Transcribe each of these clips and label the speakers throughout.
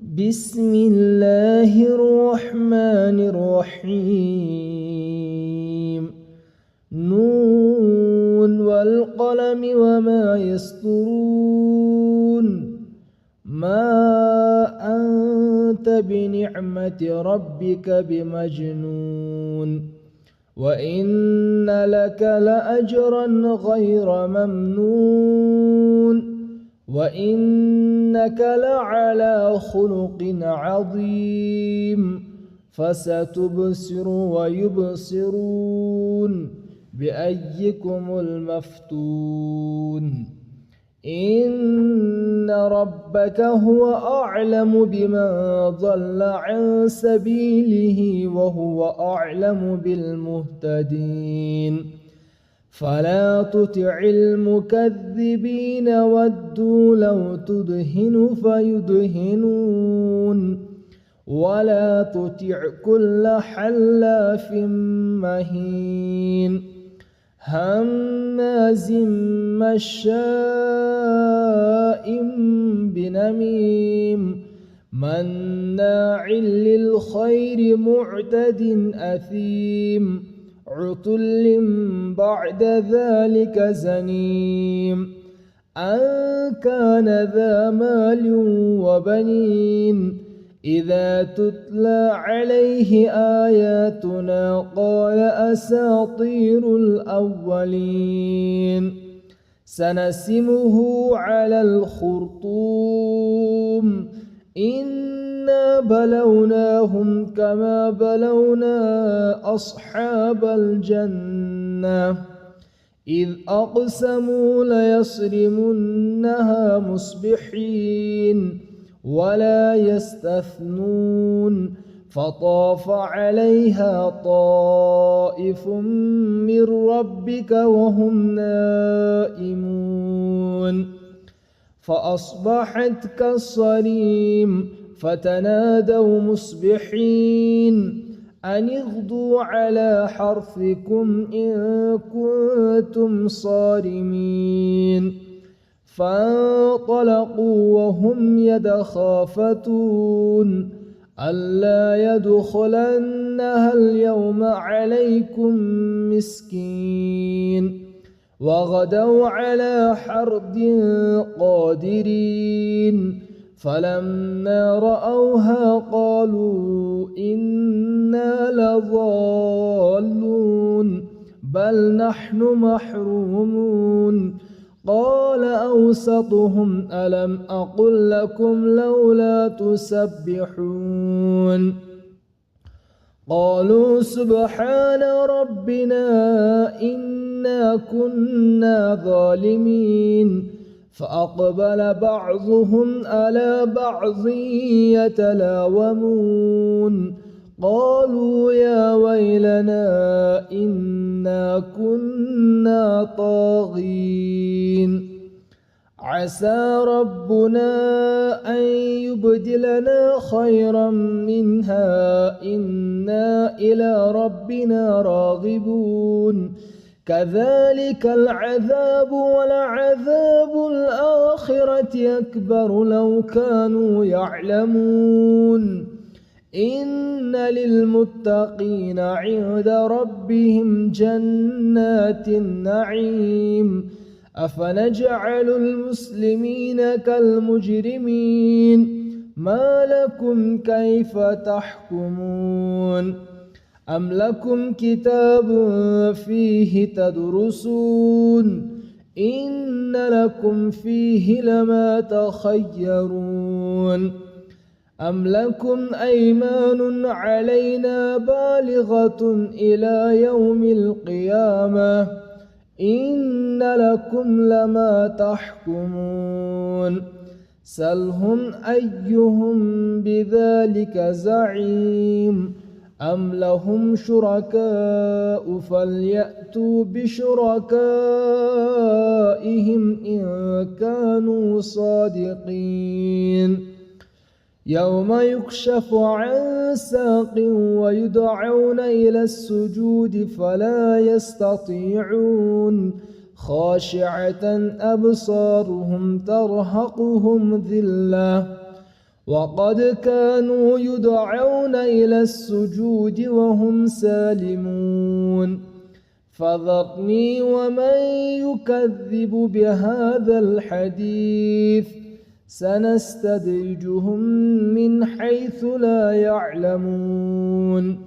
Speaker 1: بسم الله الرحمن الرحيم نون والقلم وما يسطرون ما أنت بنعمة ربك بمجنون وإن لك لأجرا غير ممنون وإنك لعلى خلق عظيم فستبصر ويبصرون بأيكم المفتون إن ربك هو أعلم بمن ضل عن سبيله وهو أعلم بالمهتدين فلا تطع المكذبين ودوا لو تدهن فيدهنون ولا تطع كل حلاف مهين هماز مشاء بنميم مناع للخير معتد أثيم عتل بعد ذلك زنيم أن كان ذا مال وبنين إذا تتلى عليه آياتنا قال أساطير الأولين سنسمه على الخرطوم إنا بلوناهم كما بلونا أصحاب الجنة إذ أقسموا ليصرمنها مصبحين ولا يستثنون فطاف عليها طائف من ربك وهم نائمون فأصبحت كالصريم فتنادوا مصبحين أن اغدوا على حرثكم إن كنتم صارمين فانطلقوا وهم يتخافتون ألا يدخلنها اليوم عليكم مسكين وغدوا على حرد قادرين فلما رأوها قالوا إنا لضالون بل نحن محرومون قال أوسطهم ألم أقل لكم لولا تسبحون قالوا سبحان ربنا إنا كنا ظالمين فأقبل بعضهم على بعض يتلاومون قالوا يا ويلنا إنا كنا طاغين عسى ربنا أن يبدلنا خيرا منها إنا إلى ربنا راغبون كذلك العذاب ولعذاب الآخرة أكبر لو كانوا يعلمون إن للمتقين عند ربهم جنات النعيم أفنجعل المسلمين كالمجرمين ما لكم كيف تحكمون أم لكم كتاب فيه تدرسون إن لكم فيه لما تخيرون أم لكم أيمان علينا بالغة إلى يوم القيامة إن لكم لما تحكمون سلهم أيهم بذلك زعيم أم لهم شركاء فليأتوا بشركائهم إن كانوا صادقين يوم يكشف عن ساق ويدعون إلى السجود فلا يستطيعون خاشعة أبصارهم ترهقهم ذلة وقد كانوا يدعون إلى السجود وهم سالمون فذرني ومن يكذب بهذا الحديث سنستدرجهم من حيث لا يعلمون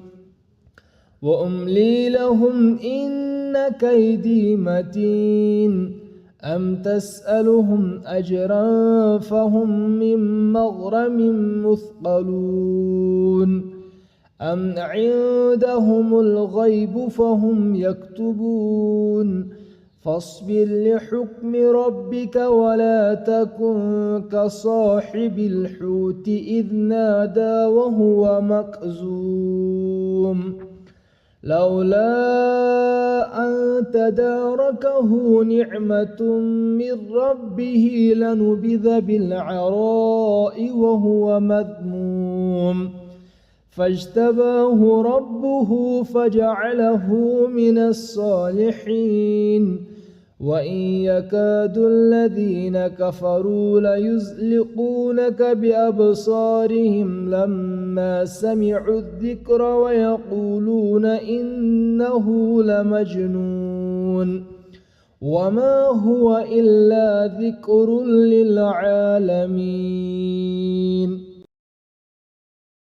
Speaker 1: وأملي لهم إن كيدي متين أم تسألهم أجرا فهم من مغرم مثقلون أم عندهم الغيب فهم يكتبون فاصبر لحكم ربك ولا تكن كصاحب الحوت إذ نادى وهو مكظوم لولا أن تداركه نعمة من ربه لنبذ بالعراء وهو مذموم فاجتباه ربه فجعله من الصالحين وإن يكاد الذين كفروا ليزلقونك بأبصارهم لما سمعوا الذكر ويقولون إنه لمجنون وما هو إلا ذكر للعالمين.